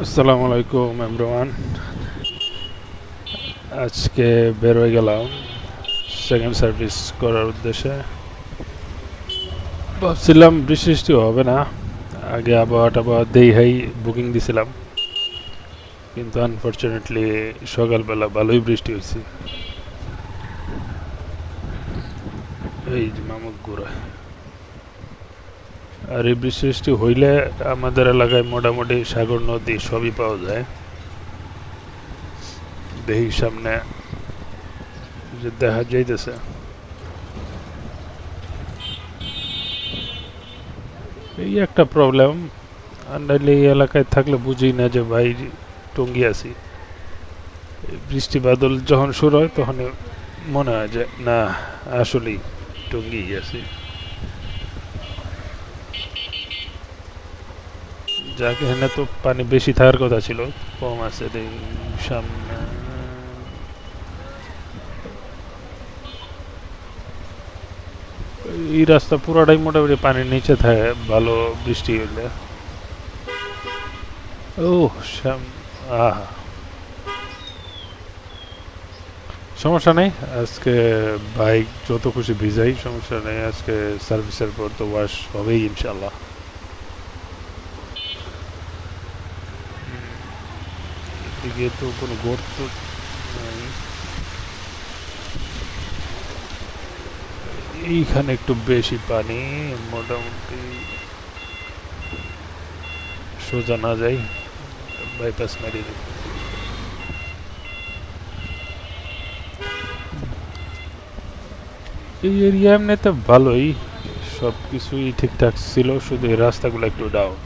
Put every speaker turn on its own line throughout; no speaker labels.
আসসালামু আলাইকুম এভরিওয়ান। আজকে বের হয়ে গেলাম সেকেন্ড সার্ভিস করার উদ্দেশ্যে। ভাবছিলাম বৃষ্টি বৃষ্টি হবে না, আগে আবহাওয়া দেই বুকিং দিছিলাম, কিন্তু আনফরচুনেটলি সকালবেলা ভালোই বৃষ্টি হয়েছে। এই যে মামুক গুড়া, আর এই বৃষ্টি বৃষ্টি হইলে আমাদের এলাকায় মোটামুটি সাগর নদী সবই পাওয়া যায়। দেখি সামনে যে দেখা যাইতেছে, এই একটা প্রবলেম। আন্ডারলি এই এলাকায় থাকলে বুঝি না যে ভাই টঙ্গী আছি। বৃষ্টি বাদল যখন শুরু হয় তখন মনে হয় যে না, আসলেই টঙ্গী আছি। যাকে এখানে তো পানি বেশি থাকার কথা ছিল, কম আছে সামনে। এই রাস্তা পুরাটাই মোটামুটি পানির নিচে থাকে ভালো বৃষ্টি হইলে। ও আহা, সমস্যা নেই। আজকে বাইক যত খুশি ভিজাই, সমস্যা নেই। আজকে সার্ভিসের পর তো ওয়াশ হবেই ইনশাল্লাহ। এদিকে তো কোনো গর্ত নাই, এইখানে একটু বেশি পানি, মোটামুটি সোজা না যাই, বাইপাস মারিয়ে দিই। এই এরিয়া এমনিতে ভালোই, সব কিছুই ঠিকঠাক ছিল, শুধু এই রাস্তাগুলো একটু ডাউন।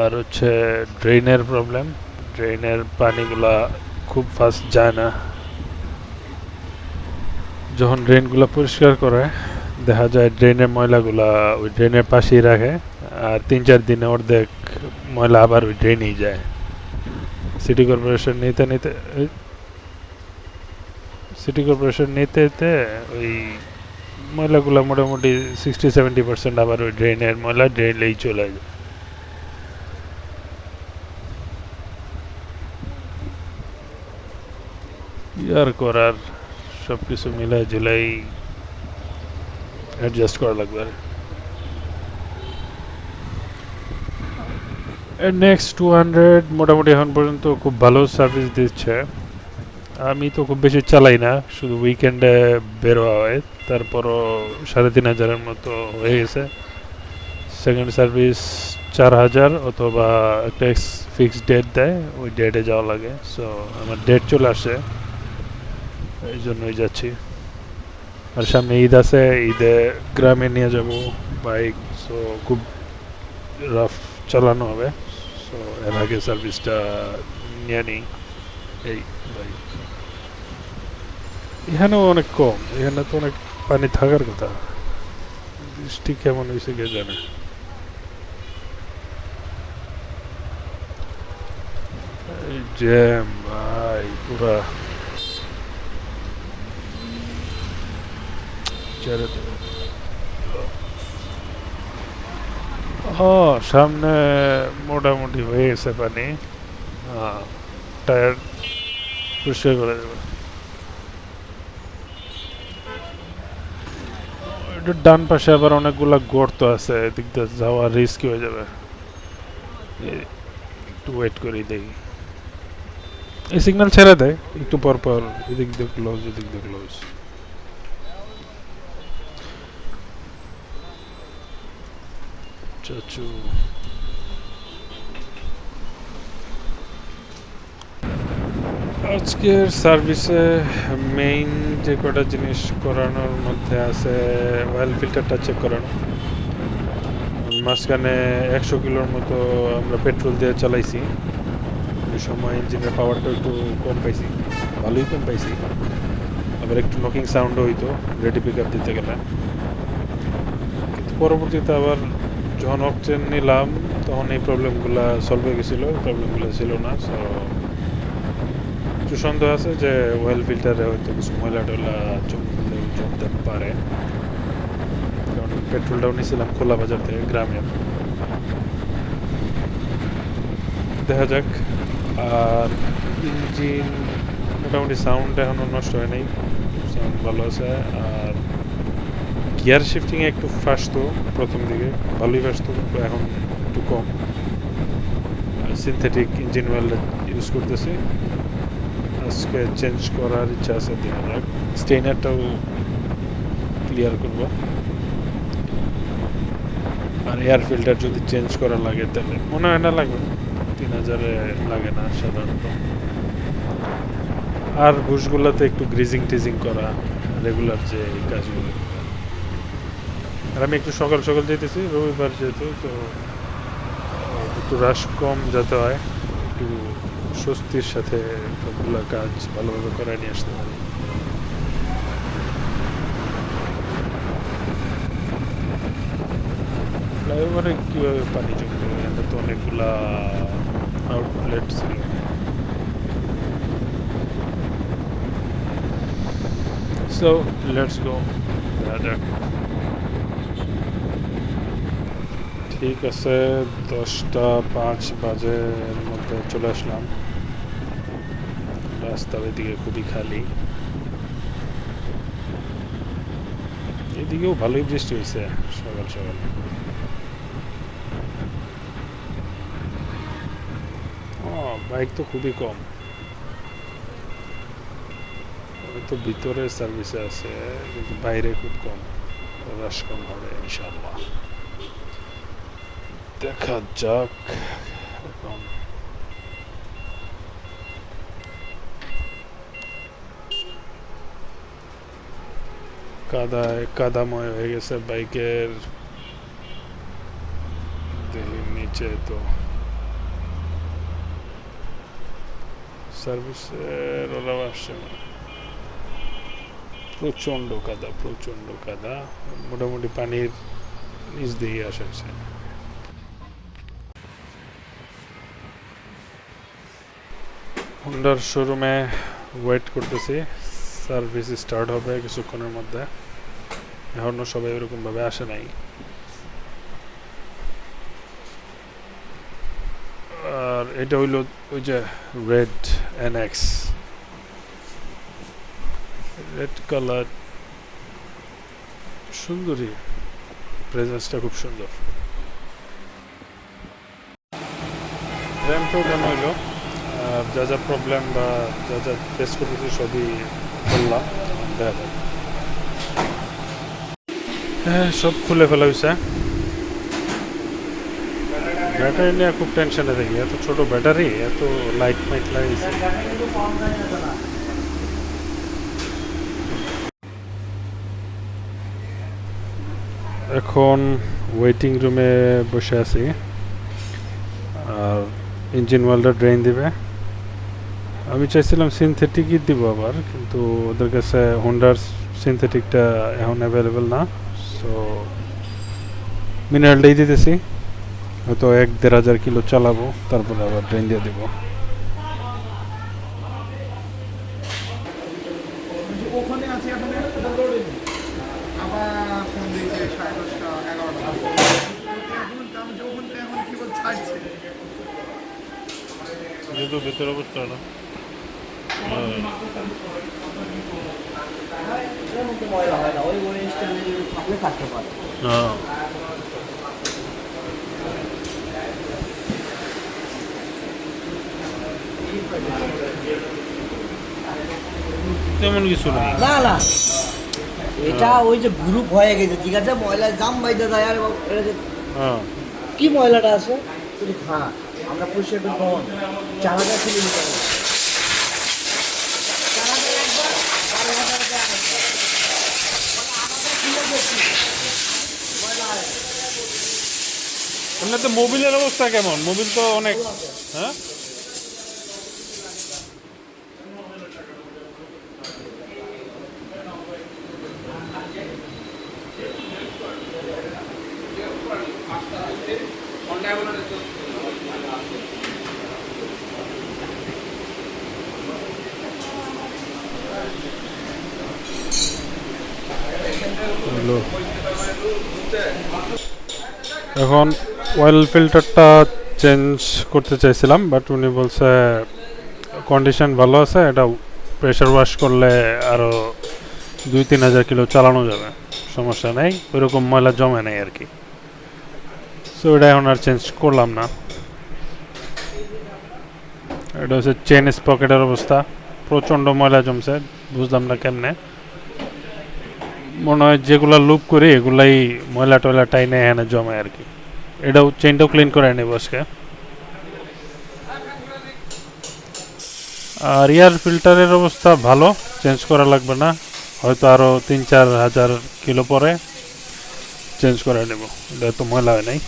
আর হচ্ছে ড্রেনের প্রবলেম, ড্রেনের পানিগুলা খুব ফাস্ট যায় না। যখন ড্রেনগুলো পরিষ্কার করে দেখা যায় ড্রেনের ময়লাগুলা ওই ড্রেনের পাশেই রাখে, আর 3-4 দিনে অর্ধেক ময়লা আবার ওই ড্রেনেই যায়। সিটি কর্পোরেশন নিতে ওই ময়লাগুলো মোটামুটি 60-70% আবার ওই ড্রেনের ময়লা ড্রেনেই চলে যায়। আর করার, সব কিছু মিলাই ঝুলাই অ্যাডজাস্ট করা লাগবে। আর নেক্সট 200 মোটামুটি এখন পর্যন্ত খুব ভালো সার্ভিস দিচ্ছে। আমি তো খুব বেশি চালাই না, শুধু উইকেন্ডে বের হওয়া হয়, তারপরও 3500-এর মতো হয়ে গেছে। সেকেন্ড সার্ভিস 4000, অথবা একটা ফিক্সড ডেট দেয়, ওই ডেটে যাওয়া লাগে। সো আমার ডেট চলে আসে, এই জন্যই যাচ্ছি। আর সামনে ঈদ আছে, ঈদে গ্রামে নিয়ে যাব বাইক। সো খুব রাফ চালানো হবে। সো এর আগে সার্ভিসটা নিয়ে নিই। এই বাইক এখানেও অনেক কম, এখানে তো অনেক পানি থাকার কথা। বৃষ্টি কেমন হয়েছে কে জানে। এই জ্যাম ভাই পুরা ছেড়ে দেবে। সামনে মোটামুটি হয়ে গেছে পানি। টায়ার পরিষ্কার করে দেবে। এটার ডান পাশে আবার অনেকগুলা গর্ত আছে, এদিক দিয়ে যাওয়া রিস্কি হয়ে যাবে। একটু ওয়েট করি দেখি। এই সিগন্যাল ছেড়ে দেয় একটু পর পর, এদিক দিয়ে ক্লোজ, এদিক দিয়ে ক্লোজ। চাচু আজকের সার্ভিসে মেইন যে কটা জিনিস করানোর মধ্যে আছে, অয়েল ফিল্টারটা চেক করানো। মাঝখানে 100 কিলোর মতো আমরা পেট্রোল দিয়ে চালাইছি, ওই সময় ইঞ্জিনের পাওয়ারটা একটু কম পাইছি, ভালোই কম পাইছি। আবার একটু নকিং সাউন্ডও হইতো রেডি পিক আপ দিতে গেলে। কিন্তু পরবর্তীতে আবার যখন অকটেন নিলাম তখন এই প্রবলেমগুলো সলভ হয়ে গেছিলো, প্রবলেমগুলো ছিল না। সো একটু সন্দেহ আছে যে ওয়েল ফিল্টারে হয়তো কিছু ময়লা টয়লা জমতে পারে, কারণ পেট্রোলটাও নিয়েছিলাম খোলা বাজার থেকে, গ্রামের। দেখা যাক। আর ইঞ্জিন মোটামুটি সাউন্ড এখনও নষ্ট হয় নাই, সাউন্ড ভালো আছে। আর গিয়ার শিফটিংয়ে একটু ফাস্ট, প্রথম দিকে ভালোই ফাস্ট, কিন্তু এখন একটু কম। সিনথেটিক ইঞ্জিন ওয়েল ইউজ করতেছি, আজকে চেঞ্জ করার ইচ্ছা আছে, দেখা যাক। স্টেইনারটাও ক্লিয়ার করব। আর এয়ার ফিল্টার যদি চেঞ্জ করা লাগে তাহলে মনে হয় না লাগবে, 3000-এ লাগে না সাধারণত। আর বুশগুলোতে একটু গ্রিজিং টিজিং করা, রেগুলার যে এই কাজগুলো। আর আমি একটু সকাল সকাল যেতেছি, রবিবার যেহেতু, তো একটু রাশ কম যাতে হয়, একটু স্বস্তির সাথে সবগুলো কাজ ভালোভাবে করে নিয়ে আসতে পারি। ফ্লাইওভারে কীভাবে পানি জমবে, এটা তো অনেকগুলা আউটলেট ছিল। সো লেটস গো, দেখা যাক। ঠিক আছে, 10:05 বাজে মধ্যে চলে আসলাম। রাস্তা ওইদিকে খুবই খালি, এদিকেও ভালোই বৃষ্টি হয়েছে সকাল সকাল। বাইক তো খুবই কম, তো ভিতরে সার্ভিসে আছে, কিন্তু বাইরে খুব কম, রাশ কম হবে ইনশাল্লাহ। দেখা যাক। এখন কাদাময় হয়ে গেছে বাইকের নিচে, তো সার্ভিসের ওরাও আসছে না। প্রচণ্ড কাদা, মোটামুটি পানির নিচ দিয়ে আসছে। হোন্ডার শোরুমে ওয়েট করতেছি, সার্ভিস স্টার্ট হবে কিছুক্ষণের মধ্যে। এখনও সবাই এরকমভাবে আসে নাই। আর এটা হইল ওই যে রেড NX, রেড কালার, সুন্দরী, প্রেজেন্সটা খুব সুন্দর। র্যাম্পও কেন হইলো, আর যা যা প্রবলেম বা যা যা ফেস করতেছি সবই বললাম। দেখা যাক। হ্যাঁ, সব খুলে ফেলা হয়েছে। ব্যাটারি নিয়ে খুব টেনশনে থাকি, এত ছোট ব্যাটারি, এত লাইট মাইট লাগিয়েছে। এখন ওয়েটিং রুমে বসে আছি, আর ইঞ্জিন ওয়েলটা ড্রেন দিবে। আমি চাইছিলাম সিনথেটিকই দিব আবার, কিন্তু ওদের কাছে হোন্ডার সিনথেটিকটা এখন অ্যাভেলেবেল না, সো মিনারেলটাই দিতেছি। হয়তো 1-1.5 কিলো চালাবো, তারপরে আবার ড্রেন দিয়ে দিব। যেহেতু ভেতর অবস্থা না, তেমন কিছু নাই।
না না, এটা ওই যে গ্রুপ হয়ে গেছে, ঠিক আছে, ময়লা জাম বাইতে যায়। আর এটা যে কি ময়লাটা আছে শুধু খা, আমরা পরিষ্কার করবো, চালাটা খুলে নিতে হবে।
এমনিতে মোবিলের অবস্থা কেমন? মোবিল তো অনেক, হ্যাঁ, এখন অয়েল ফিল্টারটা চেঞ্জ করতে চাইছিলাম, বাট উনি বলছে কন্ডিশন ভালো আছে, এটা প্রেশার ওয়াশ করলে আরও 2-3 হাজার কিলো চালানো যাবে, সমস্যা নেই, ওইরকম ময়লা জমে নেই আর কি। সো এটা এখন আর চেঞ্জ করলাম না। এটা হচ্ছে চেন স্পকেটের অবস্থা, প্রচণ্ড ময়লা জমছে, বুঝলাম না কেমনে। মনে হয় যেগুলা লুপ করি এগুলাই ময়লা টয়লা টাইনে এখানে জমে আর কি। এটাও চেনটাও ক্লিন করে নেব আজকে। আর এয়ার ফিল্টারের অবস্থা ভালো, চেঞ্জ করা লাগবে না, হয়তো আরও 3-4 হাজার কিলো পরে চেঞ্জ করে নেব, এটা তো ময়লা হয় নাই।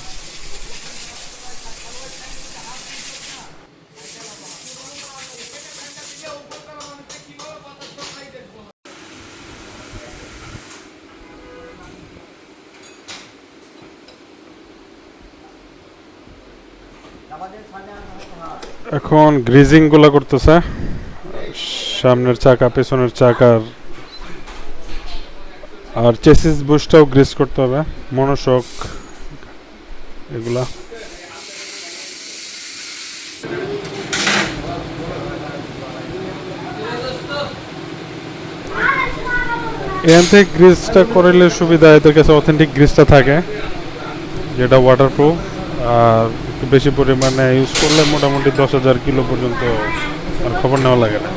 এখন গ্রিজিং গুলা করতেছে, সামনের চাকা পেছনের চাকার, আর চেসিস বুশটাও গ্রিজ করতে হবে, মনোশক এগুলা। এখান থেকে গ্রিজটা করলে সুবিধা, এদের কাছে অথেন্টিক গ্রিজটা থাকে যেটা ওয়াটারপ্রুফ, আর একটু বেশি পরিমাণে ইউজ করলে মোটামুটি 10,000 কিলো পর্যন্ত আর খবর নেওয়া লাগে না।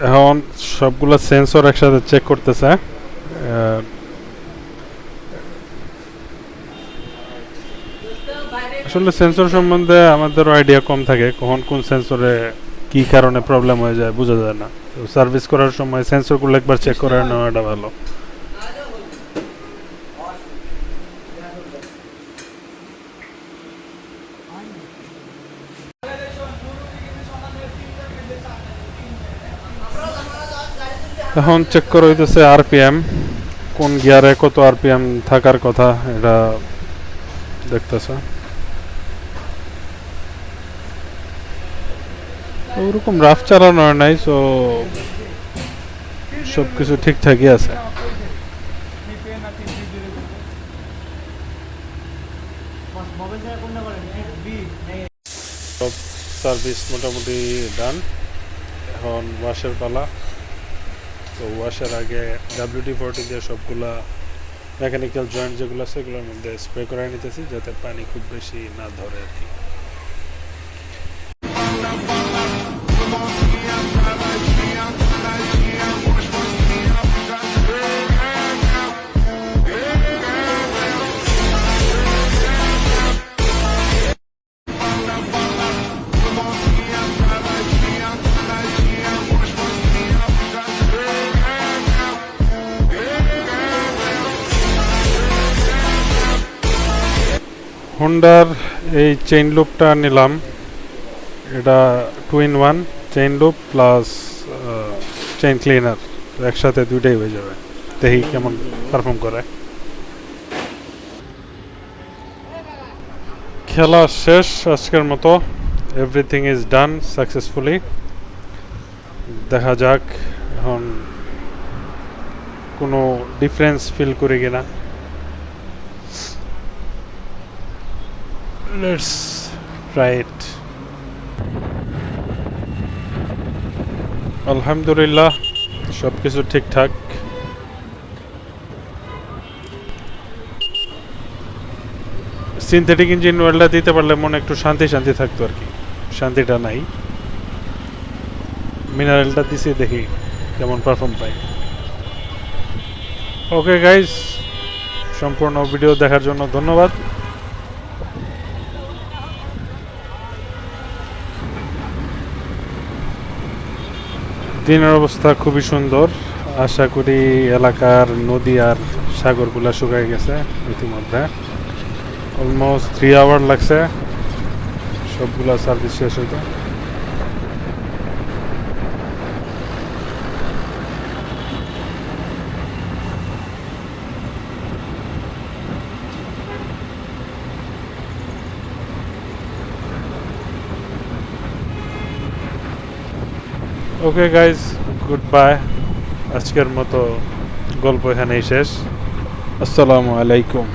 এখন সবগুলো সেন্সর একসাথে চেক করতেছে। আসলে সেন্সর সম্বন্ধে আমাদেরও আইডিয়া কম থাকে, কখন কোন সেন্সরে কি কারণে প্রবলেম হয়ে যায় বোঝা যায় না। তো সার্ভিস করার সময় সেন্সরগুলো একবার চেক করে নেওয়াটা ভালো। এখন চেক করা হইতেছে আরপিএম, কোন গিয়ারে কত আরপিএম থাকার কথা এটা দেখতেছে। ওরকম রাফ চালানো হয় নাই, সো সব কিছু ঠিকঠাকই আছে। সব সার্ভিস মোটামুটি ডান, এখন ওয়াশের পালা। তো ওয়াশের আগে WD-40 দিয়ে সবগুলা মেকানিক্যাল জয়েন্ট যেগুলো আছে সেগুলোর মধ্যে স্প্রে করে নিতেছি, যাতে পানি খুব বেশি না ধরে আর কি। হোন্ডার এই চেইন লুপটা নিলাম, এটা 2-in-1 chain loop plus chain cleaner, একসাথে দুইটাই হয়ে যাবে, দেখি কেমন পারফর্ম করে। খেলা শেষ আজকের মতো, এভরিথিং ইজ ডান সাকসেসফুলি। দেখা যাক এখন কোনো ডিফারেন্স ফিল করি কিনা। Let's try it. আলহামদুলিল্লাহ সব কিছু ঠিকঠাক। সিনথেটিক ইঞ্জিন ওয়েলটা দিতে পারলে মনে একটু শান্তি শান্তি থাকতো আর কি, শান্তিটা নাই। মিনারেলটা দিছি, দেখি কেমন পারফর্ম পাই। ওকে গাইস, সম্পূর্ণ ভিডিও দেখার জন্য ধন্যবাদ। দিনের অবস্থা খুবই সুন্দর। আশা করি এলাকার নদী আর সাগরগুলা শুকায় গেছে ইতিমধ্যে। অলমোস্ট 3 আওয়ার লাগছে সবগুলা সার্ভিস শেষ হইতে। Okay guys, good bye. আজকের মতো গল্প এখানেই শেষ। আসসালামু আলাইকুম।